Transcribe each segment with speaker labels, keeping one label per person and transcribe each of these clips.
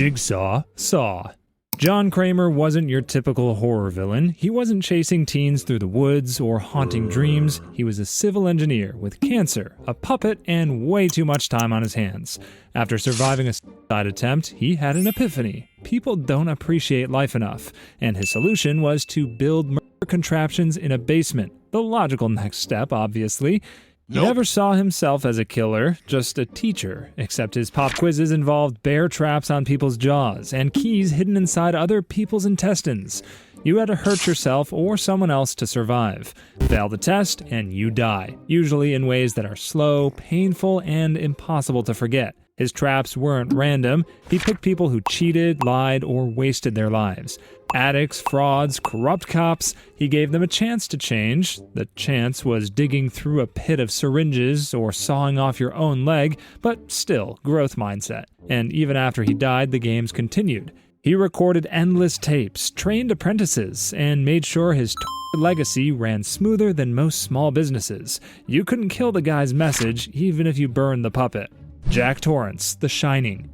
Speaker 1: Jigsaw Saw. John Kramer wasn't your typical horror villain. He wasn't chasing teens through the woods or haunting dreams. He was a civil engineer with cancer, a puppet, and way too much time on his hands. After surviving a suicide attempt, he had an epiphany. People don't appreciate life enough, and his solution was to build murder contraptions in a basement. The logical next step, obviously. He never saw himself as a killer, just a teacher, except his pop quizzes involved bear traps on people's jaws and keys hidden inside other people's intestines. You had to hurt yourself or someone else to survive. Fail the test and you die, usually in ways that are slow, painful, and impossible to forget. His traps weren't random. He picked people who cheated, lied, or wasted their lives. Addicts, frauds, corrupt cops. He gave them a chance to change. The chance was digging through a pit of syringes or sawing off your own leg, but still, growth mindset. And even after he died, the games continued. He recorded endless tapes, trained apprentices, and made sure his legacy ran smoother than most small businesses. You couldn't kill the guy's message, even if you burned the puppet. Jack Torrance, The Shining.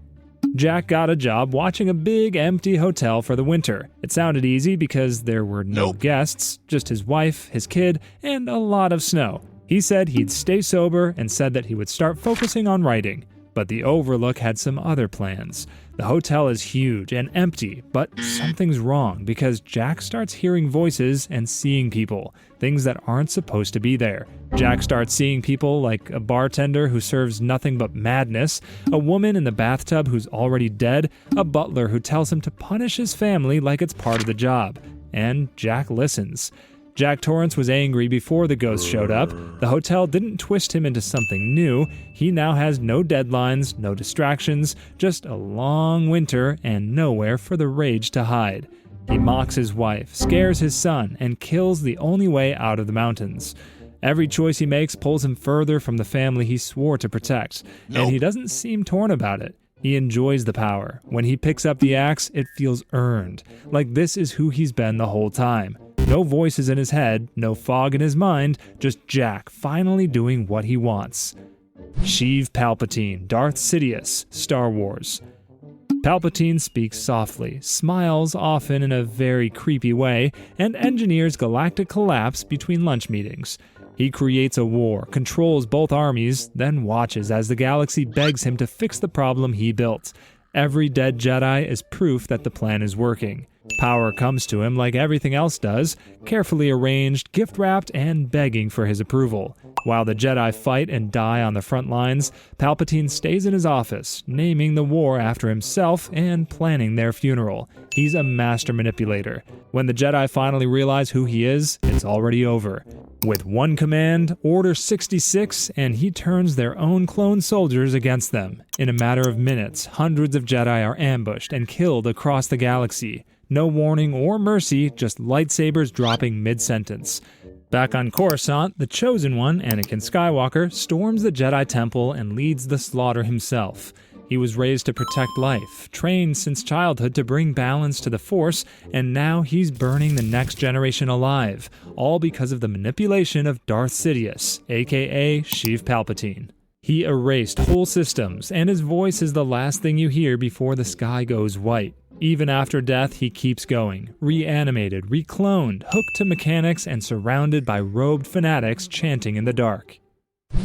Speaker 1: Jack got a job watching a big empty hotel for the winter. It sounded easy because there were no guests, just his wife, his kid, and a lot of snow. He said he'd stay sober and said that he would start focusing on writing. But the Overlook had some other plans. The hotel is huge and empty, but something's wrong because Jack starts hearing voices and seeing people, things that aren't supposed to be there. Jack starts seeing people like a bartender who serves nothing but madness, a woman in the bathtub who's already dead, a butler who tells him to punish his family like it's part of the job. And Jack listens. Jack Torrance was angry before the ghost showed up. The hotel didn't twist him into something new. He now has no deadlines, no distractions, just a long winter and nowhere for the rage to hide. He mocks his wife, scares his son, and kills the only way out of the mountains. Every choice he makes pulls him further from the family he swore to protect, and he doesn't seem torn about it. He enjoys the power. When he picks up the axe, it feels earned, like this is who he's been the whole time. No voices in his head, no fog in his mind, just Jack finally doing what he wants. Sheev Palpatine, Darth Sidious, Star Wars. Palpatine speaks softly, smiles often in a very creepy way, and engineers galactic collapse between lunch meetings. He creates a war, controls both armies, then watches as the galaxy begs him to fix the problem he built. Every dead Jedi is proof that the plan is working. Power comes to him like everything else does, carefully arranged, gift-wrapped, and begging for his approval. While the Jedi fight and die on the front lines, Palpatine stays in his office, naming the war after himself and planning their funeral. He's a master manipulator. When the Jedi finally realize who he is, it's already over. With one command, Order 66, and he turns their own clone soldiers against them. In a matter of minutes, hundreds of Jedi are ambushed and killed across the galaxy. No warning or mercy, just lightsabers dropping mid-sentence. Back on Coruscant, the Chosen One, Anakin Skywalker, storms the Jedi Temple and leads the slaughter himself. He was raised to protect life, trained since childhood to bring balance to the Force, and now he's burning the next generation alive, all because of the manipulation of Darth Sidious, aka Sheev Palpatine. He erased whole systems, and his voice is the last thing you hear before the sky goes white. Even after death, he keeps going, reanimated, recloned, hooked to mechanics, and surrounded by robed fanatics chanting in the dark.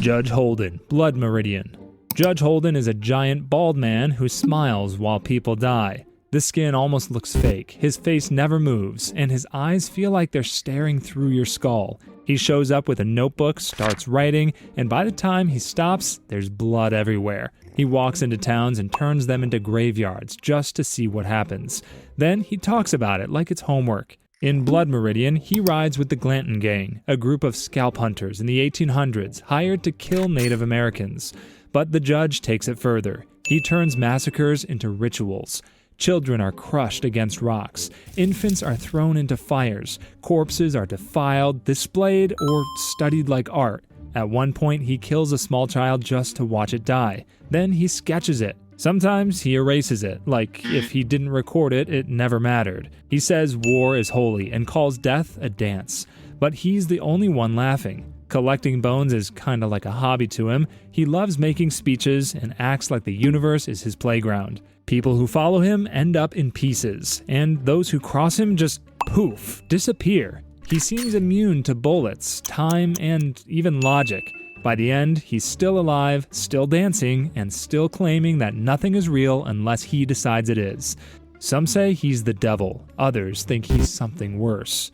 Speaker 1: Judge Holden, Blood Meridian. Judge Holden is a giant bald man who smiles while people die. The skin almost looks fake, his face never moves, and his eyes feel like they're staring through your skull. He shows up with a notebook, starts writing, and by the time he stops, there's blood everywhere. He walks into towns and turns them into graveyards just to see what happens. Then he talks about it like it's homework. In Blood Meridian, he rides with the Glanton Gang, a group of scalp hunters in the 1800s hired to kill Native Americans. But the judge takes it further. He turns massacres into rituals. Children are crushed against rocks. Infants are thrown into fires. Corpses are defiled, displayed, or studied like art. At one point, he kills a small child just to watch it die. Then he sketches it. Sometimes he erases it, like if he didn't record it, it never mattered. He says war is holy and calls death a dance. But he's the only one laughing. Collecting bones is kinda like a hobby to him. He loves making speeches and acts like the universe is his playground. People who follow him end up in pieces, and those who cross him just poof, disappear. He seems immune to bullets, time, and even logic. By the end, he's still alive, still dancing, and still claiming that nothing is real unless he decides it is. Some say he's the devil, others think he's something worse.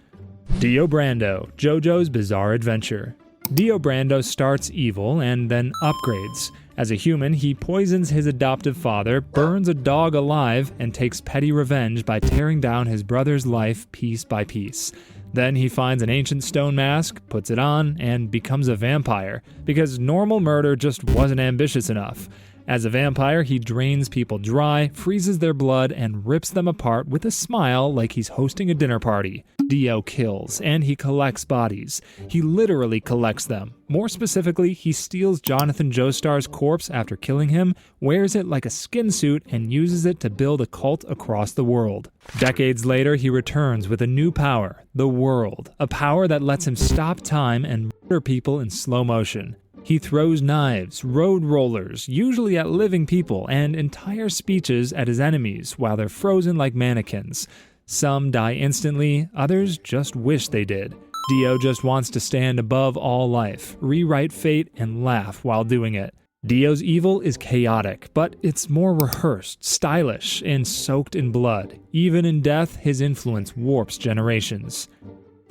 Speaker 1: Dio Brando, JoJo's Bizarre Adventure. Dio Brando starts evil and then upgrades. As a human, he poisons his adoptive father, burns a dog alive, and takes petty revenge by tearing down his brother's life piece by piece. Then he finds an ancient stone mask, puts it on, and becomes a vampire, because normal murder just wasn't ambitious enough. As a vampire, he drains people dry, freezes their blood, and rips them apart with a smile like he's hosting a dinner party. Dio kills, and he collects bodies. He literally collects them. More specifically, he steals Jonathan Joestar's corpse after killing him, wears it like a skin suit, and uses it to build a cult across the world. Decades later, he returns with a new power, the World, a power that lets him stop time and murder people in slow motion. He throws knives, road rollers, usually at living people, and entire speeches at his enemies while they're frozen like mannequins. Some die instantly, others just wish they did. Dio just wants to stand above all life, rewrite fate, and laugh while doing it. Dio's evil is chaotic, but it's more rehearsed, stylish, and soaked in blood. Even in death, his influence warps generations.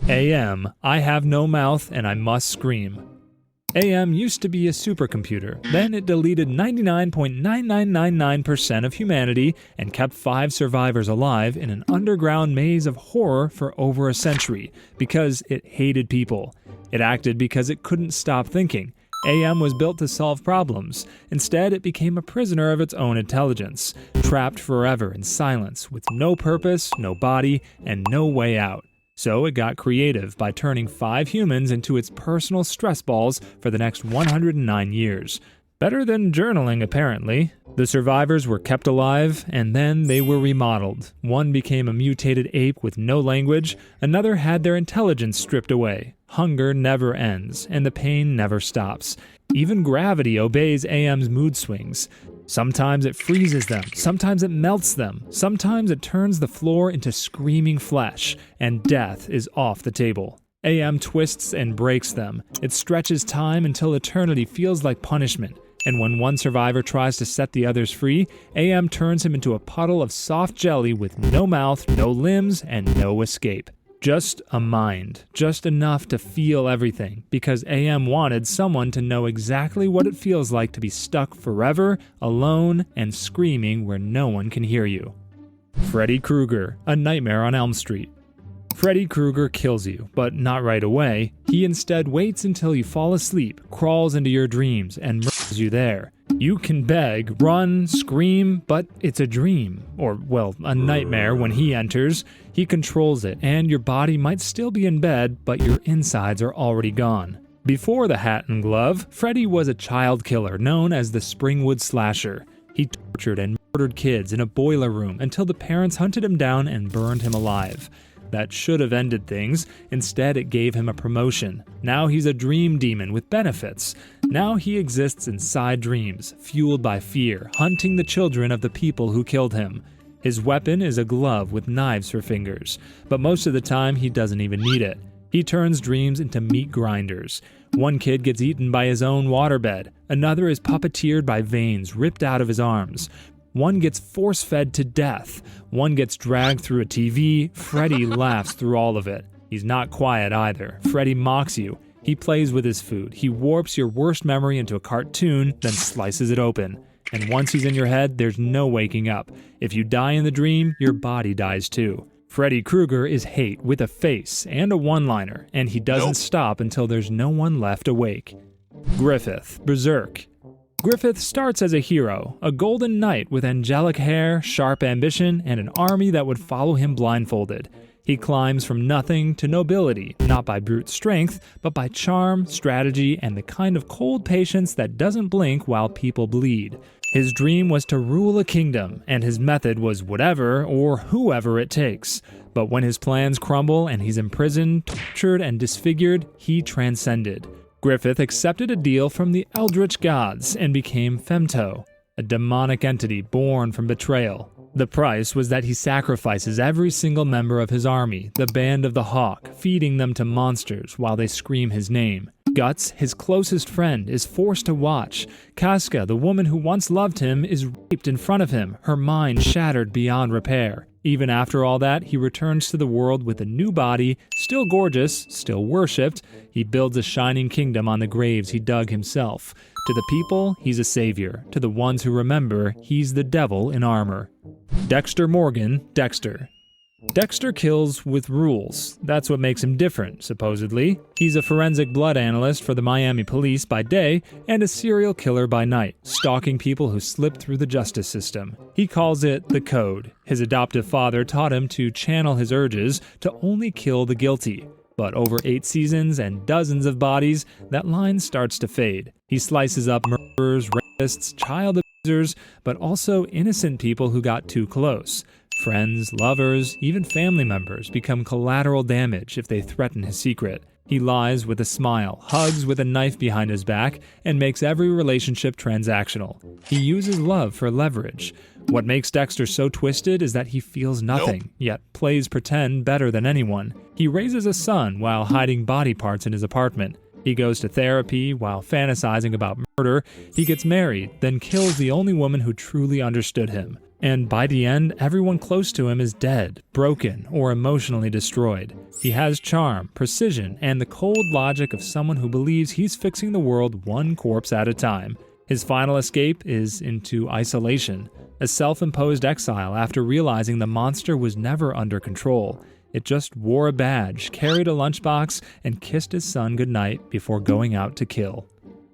Speaker 1: AM, I have no mouth and I must scream. AM used to be a supercomputer, then it deleted 99.9999% of humanity and kept 5 survivors alive in an underground maze of horror for over a century, because it hated people. It acted because it couldn't stop thinking. AM was built to solve problems. Instead, it became a prisoner of its own intelligence, trapped forever in silence, with no purpose, no body, and no way out. So it got creative by turning 5 humans into its personal stress balls for the next 109 years. Better than journaling, apparently. The survivors were kept alive, and then they were remodeled. One became a mutated ape with no language, another had their intelligence stripped away. Hunger never ends, and the pain never stops. Even gravity obeys AM's mood swings. Sometimes it freezes them, sometimes it melts them, sometimes it turns the floor into screaming flesh, and death is off the table. AM twists and breaks them. It stretches time until eternity feels like punishment, and when one survivor tries to set the others free, AM turns him into a puddle of soft jelly with no mouth, no limbs, and no escape. Just a mind, just enough to feel everything, because AM wanted someone to know exactly what it feels like to be stuck forever, alone, and screaming where no one can hear you. Freddy Krueger, A Nightmare on Elm Street. Freddy Krueger kills you, but not right away. He instead waits until you fall asleep, crawls into your dreams, and murders you there. You can beg, run, scream, but it's a dream, or, well, a nightmare when he enters. He controls it, and your body might still be in bed, but your insides are already gone. Before the hat and glove, Freddy was a child killer known as the Springwood Slasher. He tortured and murdered kids in a boiler room until the parents hunted him down and burned him alive. That should have ended things. Instead, it gave him a promotion. Now he's a dream demon with benefits. Now he exists inside dreams, fueled by fear, hunting the children of the people who killed him. His weapon is a glove with knives for fingers, but most of the time he doesn't even need it. He turns dreams into meat grinders. One kid gets eaten by his own waterbed. Another is puppeteered by veins ripped out of his arms. One gets force-fed to death. One gets dragged through a TV. Freddy laughs through all of it. He's not quiet either. Freddy mocks you. He plays with his food. He warps your worst memory into a cartoon, then slices it open. And once he's in your head, there's no waking up. If you die in the dream, your body dies too. Freddy Krueger is hate with a face and a one-liner, and he doesn't stop until there's no one left awake. Griffith, Berserk. Griffith starts as a hero, a golden knight with angelic hair, sharp ambition, and an army that would follow him blindfolded. He climbs from nothing to nobility, not by brute strength, but by charm, strategy, and the kind of cold patience that doesn't blink while people bleed. His dream was to rule a kingdom, and his method was whatever or whoever it takes. But when his plans crumble and he's imprisoned, tortured, and disfigured, he transcended. Griffith accepted a deal from the Eldritch gods and became Femto, a demonic entity born from betrayal. The price was that he sacrifices every single member of his army, the Band of the Hawk, feeding them to monsters while they scream his name. Guts, his closest friend, is forced to watch. Casca, the woman who once loved him, is raped in front of him, her mind shattered beyond repair. Even after all that, he returns to the world with a new body, still gorgeous, still worshipped. He builds a shining kingdom on the graves he dug himself. To the people, he's a savior. To the ones who remember, he's the devil in armor. Dexter Morgan, Dexter. Dexter kills with rules. That's what makes him different, supposedly. He's a forensic blood analyst for the Miami police by day and a serial killer by night, stalking people who slip through the justice system. He calls it the code. His adoptive father taught him to channel his urges to only kill the guilty. But over 8 seasons and dozens of bodies, that line starts to fade. He slices up murderers, rapists, child abusers, but also innocent people who got too close. Friends, lovers, even family members become collateral damage if they threaten his secret. He lies with a smile, hugs with a knife behind his back, and makes every relationship transactional. He uses love for leverage. What makes Dexter so twisted is that he feels nothing, yet plays pretend better than anyone. He raises a son while hiding body parts in his apartment. He goes to therapy while fantasizing about murder. He gets married, then kills the only woman who truly understood him. And by the end, everyone close to him is dead, broken, or emotionally destroyed. He has charm, precision, and the cold logic of someone who believes he's fixing the world one corpse at a time. His final escape is into isolation, a self-imposed exile after realizing the monster was never under control. It just wore a badge, carried a lunchbox, and kissed his son goodnight before going out to kill.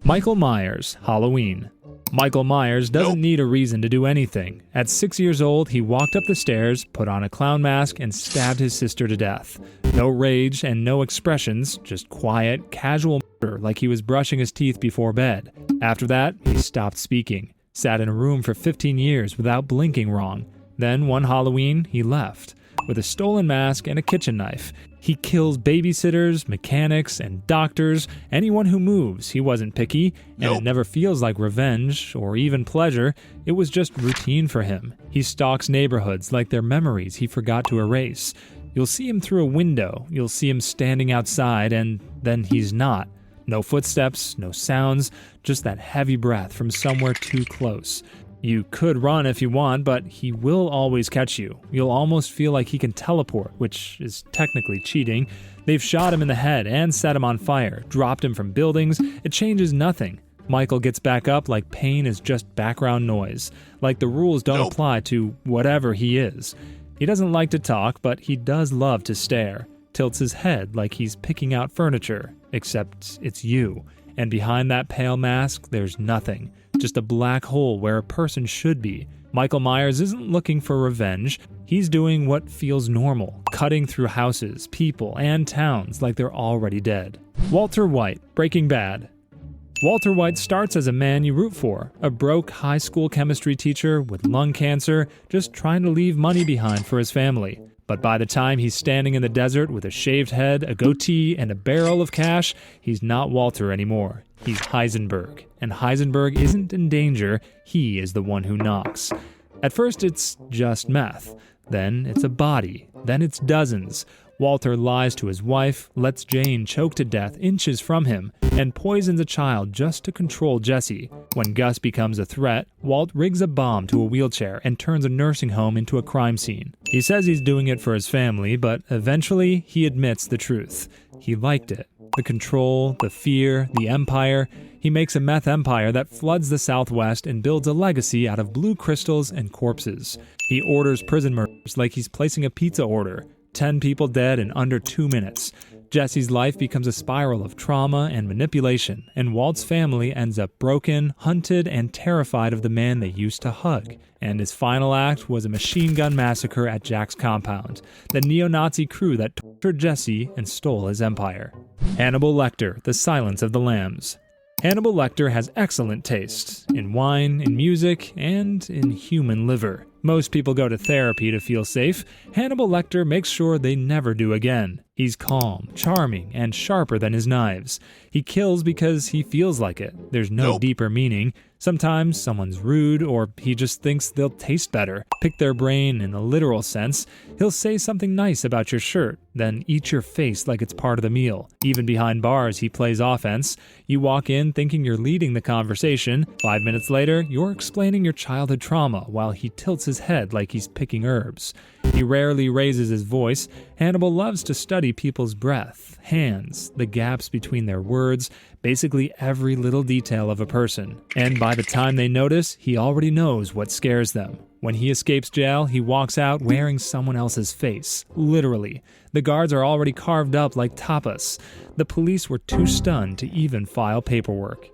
Speaker 1: Michael Myers, Halloween. Michael Myers doesn't need a reason to do anything. At 6 years old, he walked up the stairs, put on a clown mask, and stabbed his sister to death. No rage and no expressions, just quiet, casual murder like he was brushing his teeth before bed. After that, he stopped speaking, sat in a room for 15 years without blinking wrong. Then, one Halloween, he left. With a stolen mask and a kitchen knife. He kills babysitters, mechanics, and doctors, anyone who moves. He wasn't picky, and it never feels like revenge or even pleasure. It was just routine for him. He stalks neighborhoods like they're memories he forgot to erase. You'll see him through a window, you'll see him standing outside, and then he's not. No footsteps, no sounds, just that heavy breath from somewhere too close. You could run if you want, but he will always catch you. You'll almost feel like he can teleport, which is technically cheating. They've shot him in the head and set him on fire, dropped him from buildings. It changes nothing. Michael gets back up like pain is just background noise, like the rules don't apply to whatever he is. He doesn't like to talk, but he does love to stare. Tilts his head like he's picking out furniture, except it's you. And behind that pale mask, there's nothing. Just a black hole where a person should be. Michael Myers isn't looking for revenge. He's doing what feels normal, cutting through houses, people, and towns like they're already dead. Walter White, Breaking Bad. Walter White starts as a man you root for, a broke high school chemistry teacher with lung cancer, just trying to leave money behind for his family. But by the time he's standing in the desert with a shaved head, a goatee, and a barrel of cash, he's not Walter anymore. He's Heisenberg. And Heisenberg isn't in danger, he is the one who knocks. At first it's just meth. Then it's a body. Then it's dozens. Walter lies to his wife, lets Jane choke to death inches from him, and poisons a child just to control Jesse. When Gus becomes a threat, Walt rigs a bomb to a wheelchair and turns a nursing home into a crime scene. He says he's doing it for his family, but eventually he admits the truth. He liked it. The control, the fear, the empire. He makes a meth empire that floods the Southwest and builds a legacy out of blue crystals and corpses. He orders prison murders like he's placing a pizza order. 10 people dead in under 2 minutes. Jesse's life becomes a spiral of trauma and manipulation, and Walt's family ends up broken, hunted, and terrified of the man they used to hug. And his final act was a machine gun massacre at Jack's compound, the neo-Nazi crew that tortured Jesse and stole his empire. Hannibal Lecter, The Silence of the Lambs. Hannibal Lecter has excellent taste in wine, in music, and in human liver. Most people go to therapy to feel safe. Hannibal Lecter makes sure they never do again. He's calm, charming, and sharper than his knives. He kills because he feels like it. There's no deeper meaning. Sometimes someone's rude, or he just thinks they'll taste better. Pick their brain in a literal sense. He'll say something nice about your shirt, then eat your face like it's part of the meal. Even behind bars, he plays offense. You walk in thinking you're leading the conversation. 5 minutes later, you're explaining your childhood trauma while he tilts his head like he's picking herbs. He rarely raises his voice. Hannibal loves to study people's breath, hands, the gaps between their words, basically every little detail of a person. And by the time they notice, he already knows what scares them. When he escapes jail, he walks out wearing someone else's face. Literally. The guards are already carved up like tapas. The police were too stunned to even file paperwork.